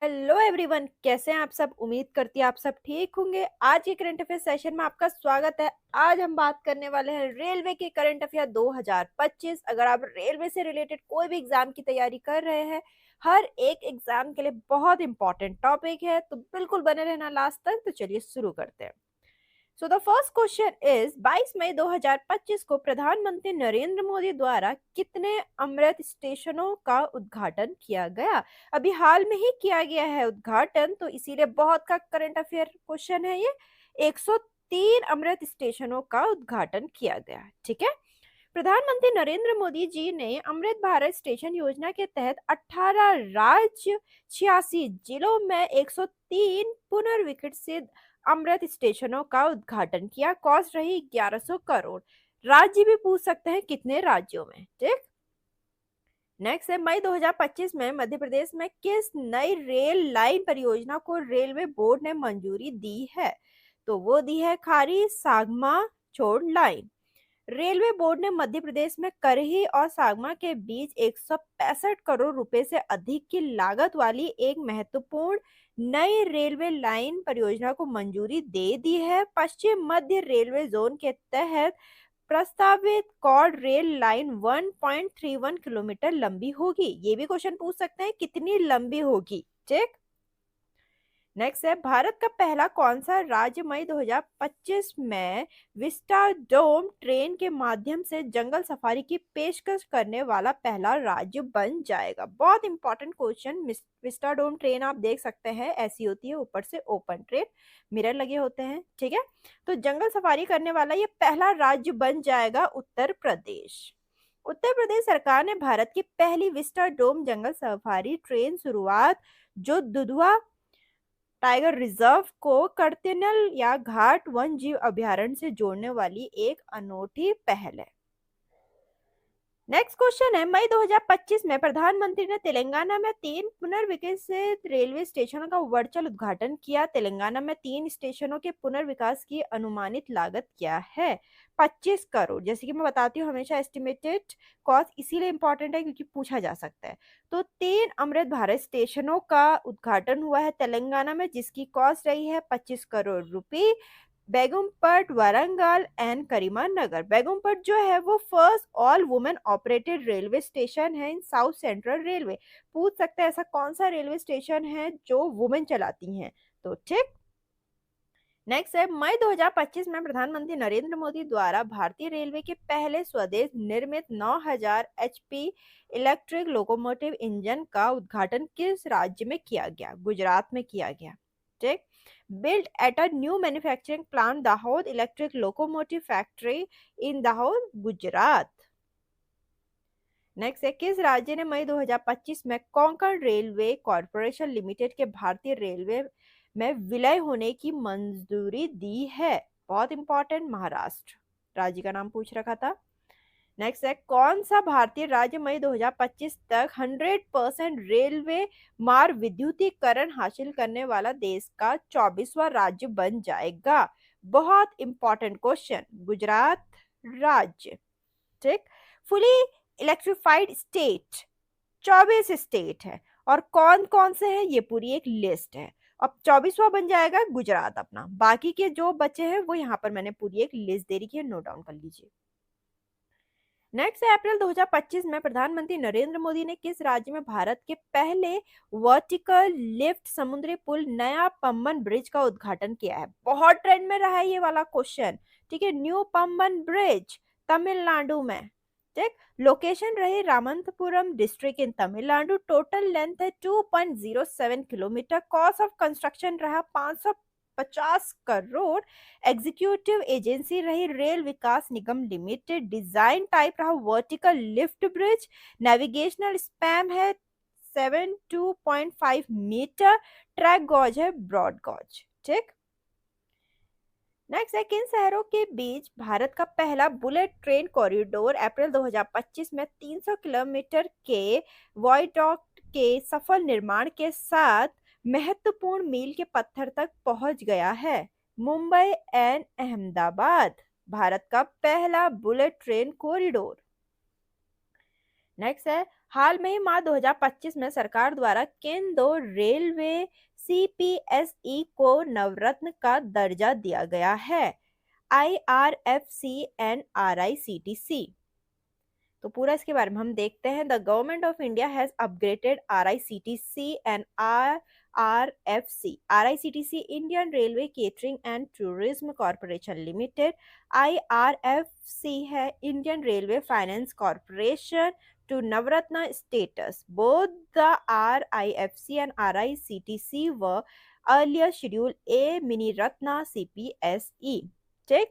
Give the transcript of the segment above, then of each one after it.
Hello everyone, कैसे हैं आप सब। उम्मीद करती है आप सब ठीक होंगे। आज के करंट अफेयर सेशन में आपका स्वागत है। आज हम बात करने वाले हैं रेलवे के करंट अफेयर 2025। अगर आप रेलवे से रिलेटेड कोई भी एग्जाम की तैयारी कर रहे हैं, हर एक एग्जाम के लिए बहुत इंपॉर्टेंट टॉपिक है, तो बिल्कुल बने रहना लास्ट तक। तो चलिए शुरू करते हैं। So the first question is 22 मई 2025 को प्रधानमंत्री नरेंद्र मोदी द्वारा कितने अमृत स्टेशनों का उद्घाटन किया गया। अभी हाल में ही किया गया है उद्घाटन, तो इसीलिए बहुत का करंट अफेयर क्वेश्चन है ये। 103 अमृत स्टेशनों का उद्घाटन किया गया। ठीक है। प्रधानमंत्री नरेंद्र मोदी जी ने अमृत भारत स्टेशन योजना के तहत 18 राज्य 86 जिलों में 103 पुनर्विकसित अमृत स्टेशनों का उद्घाटन किया। कॉस्ट रही 1100 करोड़। राज्य भी पूछ सकते हैं कितने राज्यों में। ठीक। नेक्स्ट है, मई 2025 में मध्य प्रदेश में किस नई रेल लाइन परियोजना को रेलवे बोर्ड ने मंजूरी दी है। तो वो दी है खारी सागमा छोड़ लाइन। रेलवे बोर्ड ने मध्य प्रदेश में करही और सागमा के बीच 165 करोड़ रुपए से अधिक की लागत वाली एक महत्वपूर्ण नई रेलवे लाइन परियोजना को मंजूरी दे दी है। पश्चिम मध्य रेलवे जोन के तहत प्रस्तावित कॉर्ड रेल लाइन 1.31 किलोमीटर लंबी होगी। ये भी क्वेश्चन पूछ सकते हैं कितनी लंबी होगी। ठीक। नेक्स्ट है, भारत का पहला कौन सा राज्य मई 2025 में विस्टाडोम ट्रेन के माध्यम से जंगल सफारी की पेशकश करने वाला पहला राज्य बन जाएगा। बहुत इंपॉर्टेंट क्वेश्चन। विस्टाडोम ट्रेन आप देख सकते हैं, ऐसी होती है, ऊपर से ओपन ट्रेन, मिरर लगे होते हैं। ठीक है। तो जंगल सफारी करने वाला ये पहला राज्य बन जाएगा उत्तर प्रदेश। उत्तर प्रदेश सरकार ने भारत की पहली विस्टाडोम जंगल सफारी ट्रेन शुरुआत, जो दुधवा टाइगर रिजर्व को कर्तेनल या घाट वन जीव अभयारण्य से जोड़ने वाली एक अनोखी पहल है। नेक्स्ट क्वेश्चन है, मई 2025 में प्रधानमंत्री ने तेलंगाना में 3 पुनर्विकसित रेलवे स्टेशनों का वर्चुअल उद्घाटन किया। तेलंगाना में 3 स्टेशनों के पुनर्विकास की अनुमानित लागत क्या है। 25 करोड़। जैसे कि मैं बताती हूँ, हमेशा एस्टिमेटेड कॉस्ट इसीलिए इंपॉर्टेंट है क्योंकि पूछा जा सकता है। तो 3 अमृत भारत स्टेशनों का उद्घाटन हुआ है तेलंगाना में, जिसकी कॉस्ट रही है 25 करोड़ रुपए। बेगमपट, वारंगल एंड करीमनगर। बेगमपट जो है वो first all women operated railway station है इन साउथ सेंट्रल रेलवे। पूछ सकते हैं ऐसा कौन सा रेलवे स्टेशन है जो वुमेन चलाती हैं। तो ठीक। नेक्स्ट है, मई 2025 में प्रधानमंत्री नरेंद्र मोदी द्वारा भारतीय रेलवे के पहले स्वदेश निर्मित 9000 एचपी इलेक्ट्रिक लोकोमोटिव इंजन का उद्घाटन किस राज्य में किया गया। गुजरात में किया गया। ठीक। built at a new manufacturing plant, Dahod Electric Locomotive Factory in Dahod, Gujarat. Next है, किस राज्य ने मई 2025 में कोंकण रेलवे कॉरपोरेशन लिमिटेड के भारतीय रेलवे में विलय होने की मंजूरी दी है। बहुत इंपॉर्टेंट, महाराष्ट्र। राज्य का नाम पूछ रखा था। नेक्स्ट है, कौन सा भारतीय राज्य मई 2025 तक 100% रेलवे मार्ग विद्युतीकरण हासिल करने वाला देश का 24वां राज्य बन जाएगा। बहुत इंपॉर्टेंट क्वेश्चन। गुजरात राज्य। ठीक। फुली इलेक्ट्रिफाइड स्टेट 24 स्टेट है, और कौन कौन से हैं ये पूरी एक लिस्ट है। अब 24वां बन जाएगा गुजरात अपना। बाकी के जो बचे हैं वो यहाँ पर मैंने पूरी एक लिस्ट दे रखी है, नोट डाउन कर लीजिए। नेक्स्ट है, अप्रैल 2025 में प्रधानमंत्री नरेंद्र मोदी ने किस राज्य में भारत के पहले वर्टिकल लिफ्ट समुद्री पुल नया पम्बन ब्रिज का उद्घाटन किया है। बहुत ट्रेंड में रहा है ये वाला क्वेश्चन। ठीक है। न्यू पम्बन ब्रिज तमिलनाडु में। ठीक। लोकेशन रही Ramanathapuram district in Tamil Nadu. Total length है 2.07 किलोमीटर। कॉस्ट ऑफ कंस्ट्रक्शन रहा 550 करोड़। एग्जीक्यूटिव एजेंसी रही रेल विकास निगम लिमिटेड। डिजाइन टाइप रहा vertical lift bridge. Navigational spam है 72.5 मीटर। ट्रैक गॉज है ब्रॉड गॉज। ठीक। नेक्स्ट है, किन शहरों के बीच भारत का पहला बुलेट ट्रेन कॉरिडोर अप्रैल 2025 में 300 किलोमीटर के वॉयडक्ट के सफल निर्माण के साथ महत्वपूर्ण मील के पत्थर तक पहुंच गया है। मुंबई एंड अहमदाबाद, भारत का पहला बुलेट ट्रेन कॉरिडोर। नेक्स्ट है, हाल में ही मार्च 2025 में सरकार द्वारा किन दो रेलवे सीपीएसई को नवरत्न का दर्जा दिया गया है? IRFC and IRCTC. तो पूरा इसके बारे में हम देखते हैं। The government of India has upgraded IRCTC and IRFC. IRCTC Indian railway catering and tourism corporation limited, IRFC है Indian railway finance corporation to Navratna status. Both the RIFC and RICTC were earlier scheduled A Mini Ratna CPSE. Check.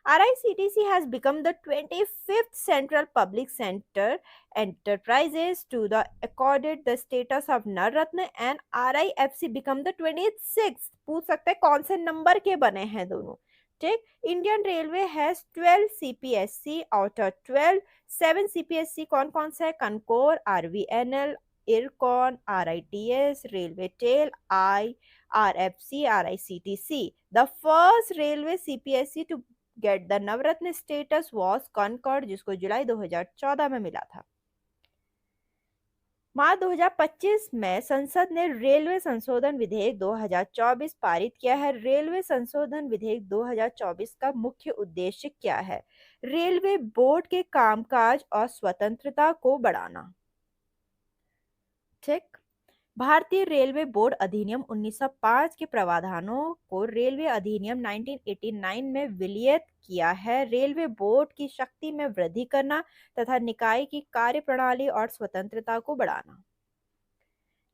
RICTC has become the 25th Central Public Center Enterprises to the accorded the status of Navratna and RIFC become the 26th. पूछ सकते हैं कौन से number के बने हैं दोनों। ठीक। Indian railway has 12 CPSC out of 12। 7 CPSC कौन कौन से है? Concor, RVNL, Ircon, RITES, railway tel, IRFC, IRCTC. The first railway CPSC to get the Navratna status was Concord, जिसको जुलाई 2014 में मिला था। मार्च 2025 में संसद ने रेलवे संशोधन विधेयक 2024 पारित किया है। रेलवे संशोधन विधेयक 2024 का मुख्य उद्देश्य क्या है? रेलवे बोर्ड के कामकाज और स्वतंत्रता को बढ़ाना। ठीक। भारतीय रेलवे बोर्ड अधिनियम 1905 के प्रावधानों को रेलवे अधिनियम 1989 में विलयित किया है। रेलवे बोर्ड की शक्ति में वृद्धि करना तथा निकाय की कार्यप्रणाली और स्वतंत्रता को बढ़ाना।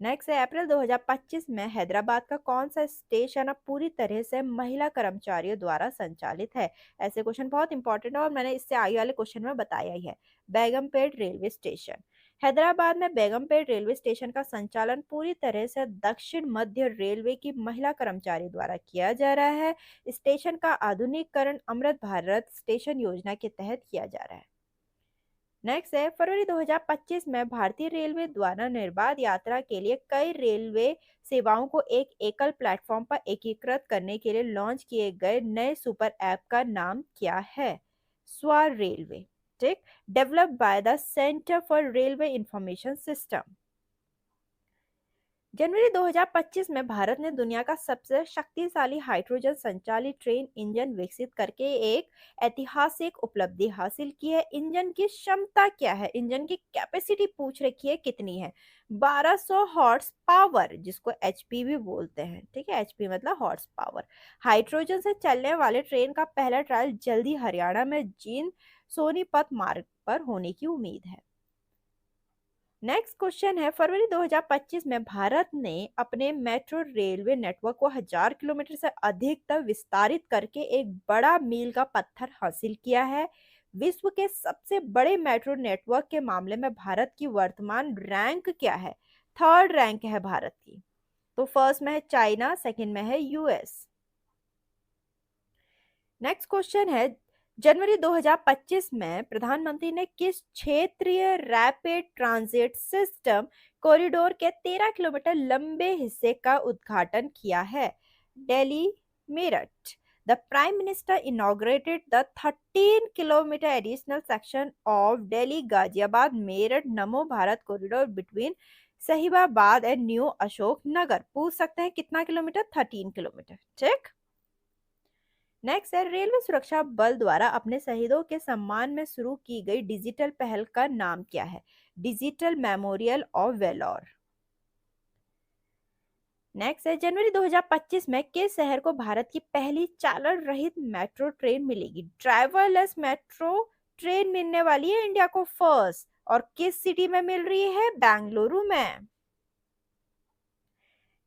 नेक्स्ट है, अप्रैल 2025 में हैदराबाद का कौन सा स्टेशन अब पूरी तरह से महिला कर्मचारियों द्वारा संचालित है? ऐसे क्वेश्चन बहुत इंपॉर्टेंट है और मैंने इससे आगे वाले क्वेश्चन में बताया ही है। Begumpet railway station. हैदराबाद में बेगमपेट रेलवे स्टेशन का संचालन पूरी तरह से दक्षिण मध्य रेलवे की महिला कर्मचारी द्वारा किया जा रहा है। स्टेशन का आधुनिकीकरण अमृत भारत स्टेशन योजना के तहत किया जा रहा है। नेक्स्ट है, फरवरी 2025 में भारतीय रेलवे द्वारा निर्बाध यात्रा के लिए कई रेलवे सेवाओं को एक एकल प्लेटफॉर्म पर एकीकृत करने के लिए लॉन्च किए गए नए सुपर ऐप का नाम क्या है? स्वर रेलवे। ठीक। Developed by the centre for railway information system. जनवरी 2025 में भारत ने दुनिया का सबसे शक्तिशाली हाइड्रोजन संचालित ट्रेन इंजन विकसित करके एक ऐतिहासिक उपलब्धि हासिल की है। इंजन की क्षमता क्या है? इंजन की कैपेसिटी पूछ रखी है, कितनी है? 1200 हॉर्स पावर, जिसको एचपी भी बोलते हैं। ठीक है, एचपी मतलब हॉर्स पावर। हाइड्रोजन से चलने वाले ट्रेन का पहला ट्रायल जल्दी हरियाणा में जींद सोनीपत मार्ग पर होने की उम्मीद है। नेक्स्ट क्वेश्चन है, फरवरी 2025 में भारत ने अपने मेट्रो रेलवे नेटवर्क को 1000 किलोमीटर से अधिक तक विस्तारित करके एक बड़ा मील का पत्थर हासिल किया है। विश्व के सबसे बड़े मेट्रो नेटवर्क के मामले में भारत की वर्तमान रैंक क्या है? 3rd रैंक है भारत की। तो फर्स्ट में है चाइना, सेकंड में है यूएस। नेक्स्ट क्वेश्चन है, जनवरी 2025 में प्रधानमंत्री ने किस क्षेत्रीय रैपिड ट्रांजिट सिस्टम कॉरिडोर के 13 किलोमीटर लंबे हिस्से का उद्घाटन किया है? Delhi Meerut. The prime minister inaugurated the 13 kilometre additional section of Delhi Ghaziabad Meerut Namo Bharat corridor between Sahibabad and new Ashok Nagar. पूछ सकते हैं कितना किलोमीटर? 13 किलोमीटर। ठीक। नेक्स्ट है, रेलवे सुरक्षा बल द्वारा अपने शहीदों के सम्मान में शुरू की गई डिजिटल पहल का नाम क्या है? Digital memorial of valour. Next है, जनवरी 2025 में किस शहर को भारत की पहली चालक रहित मेट्रो ट्रेन मिलेगी? ड्राइवरलेस मेट्रो ट्रेन मिलने वाली है इंडिया को फर्स्ट, और किस सिटी में मिल रही है? बेंगलुरु में।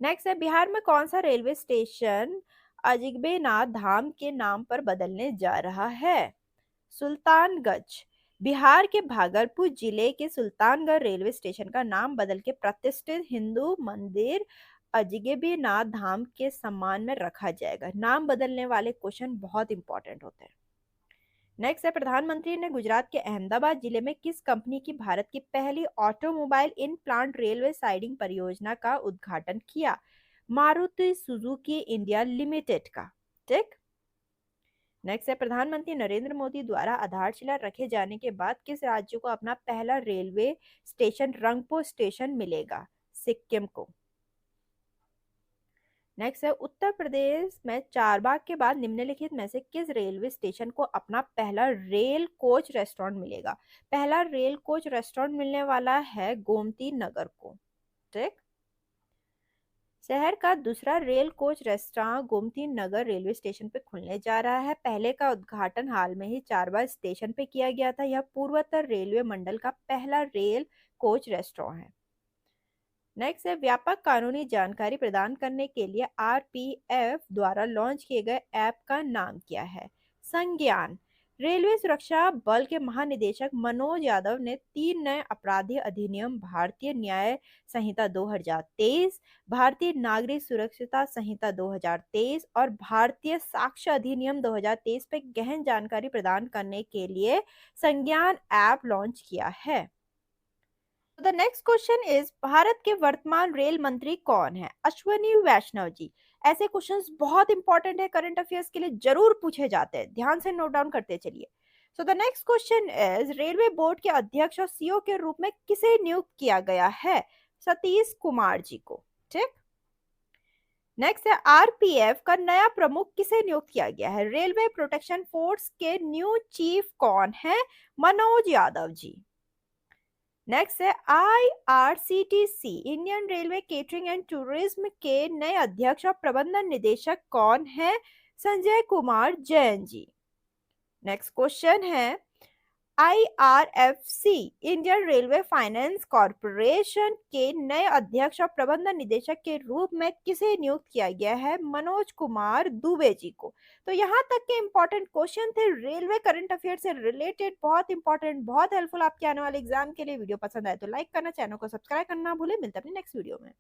नेक्स्ट है, बिहार में कौन सा रेलवे स्टेशन अजगबेनाथ धाम के नाम पर बदलने जा रहा है? सुल्तानगंज। बिहार के भागलपुर जिले के सुल्तानगंज रेलवे स्टेशन का नाम बदल के प्रतिष्ठित हिंदू मंदिर अजगबेनाथ धाम के सम्मान में रखा जाएगा। नाम बदलने वाले क्वेश्चन बहुत इंपॉर्टेंट होते हैं। नेक्स्ट है, प्रधानमंत्री ने गुजरात के अहमदाबाद जिले में किस कंपनी की भारत की पहली automobile in plant railway siding परियोजना का उद्घाटन किया? मारुति सुजुकी इंडिया लिमिटेड का। ठीक। नेक्स्ट है, प्रधानमंत्री नरेंद्र मोदी द्वारा आधारशिला रखे जाने के बाद किस राज्य को अपना पहला रेलवे स्टेशन रंगपुर स्टेशन मिलेगा? सिक्किम को। नेक्स्ट है, उत्तर प्रदेश में चारबाग के बाद निम्नलिखित में से किस रेलवे स्टेशन को अपना पहला रेल कोच रेस्टोरेंट मिलेगा? पहला रेल कोच रेस्टोरेंट मिलने वाला है गोमती नगर को। ठीक। शहर का दूसरा rail coach restaurant Gomti Nagar railway station पे खुलने जा रहा है। पहले का उद्घाटन हाल में ही चारबाग स्टेशन पे किया गया था। यह पूर्वोत्तर रेलवे मंडल का पहला रेल कोच रेस्टोरेंट है। नेक्स्ट है, व्यापक कानूनी जानकारी प्रदान करने के लिए आरपीएफ द्वारा लॉन्च किए गए ऐप का नाम क्या है? संज्ञान। रेलवे सुरक्षा बल के महानिदेशक मनोज यादव ने 3 नए अपराधी अधिनियम भारतीय न्याय संहिता 2023, भारतीय नागरिक सुरक्षिता संहिता 2023 और भारतीय साक्ष्य अधिनियम 2023 पे गहन जानकारी प्रदान करने के लिए संज्ञान ऐप लॉन्च किया है। The next question is, Bharat के वर्तमान रेल मंत्री कौन है? अश्विनी वैष्णव जी। ऐसे क्वेश्चंस बहुत इंपॉर्टेंट है, करंट अफेयर्स के लिए जरूर पूछे जाते हैं, ध्यान से नोट डाउन करते चलिए। So the next question is, railway board के अध्यक्ष और सीईओ के रूप में किसे नियुक्त किया गया है? सतीश कुमार जी को। ठीक। नेक्स्ट है, आरपीएफ का नया प्रमुख किसे नियुक्त किया गया है? रेलवे प्रोटेक्शन फोर्स के न्यू चीफ कौन है? मनोज यादव जी। नेक्स्ट है, IRCTC Indian railway catering and tourism के नए अध्यक्ष और प्रबंधन निदेशक कौन है? संजय कुमार जैन जी। नेक्स्ट क्वेश्चन है, IRFC Indian railway finance corporation के नए अध्यक्ष और प्रबंधन निदेशक के रूप में किसे नियुक्त किया गया है? मनोज कुमार दुबे जी को। तो यहाँ तक के इंपॉर्टेंट क्वेश्चन थे रेलवे करंट अफेयर से रिलेटेड, बहुत इंपॉर्टेंट, बहुत हेल्पफुल आपके आने वाले एग्जाम के लिए। वीडियो पसंद आए तो लाइक करना, चैनल को सब्सक्राइब करना भूले। मिलते हैं अपने नेक्स्ट वीडियो में।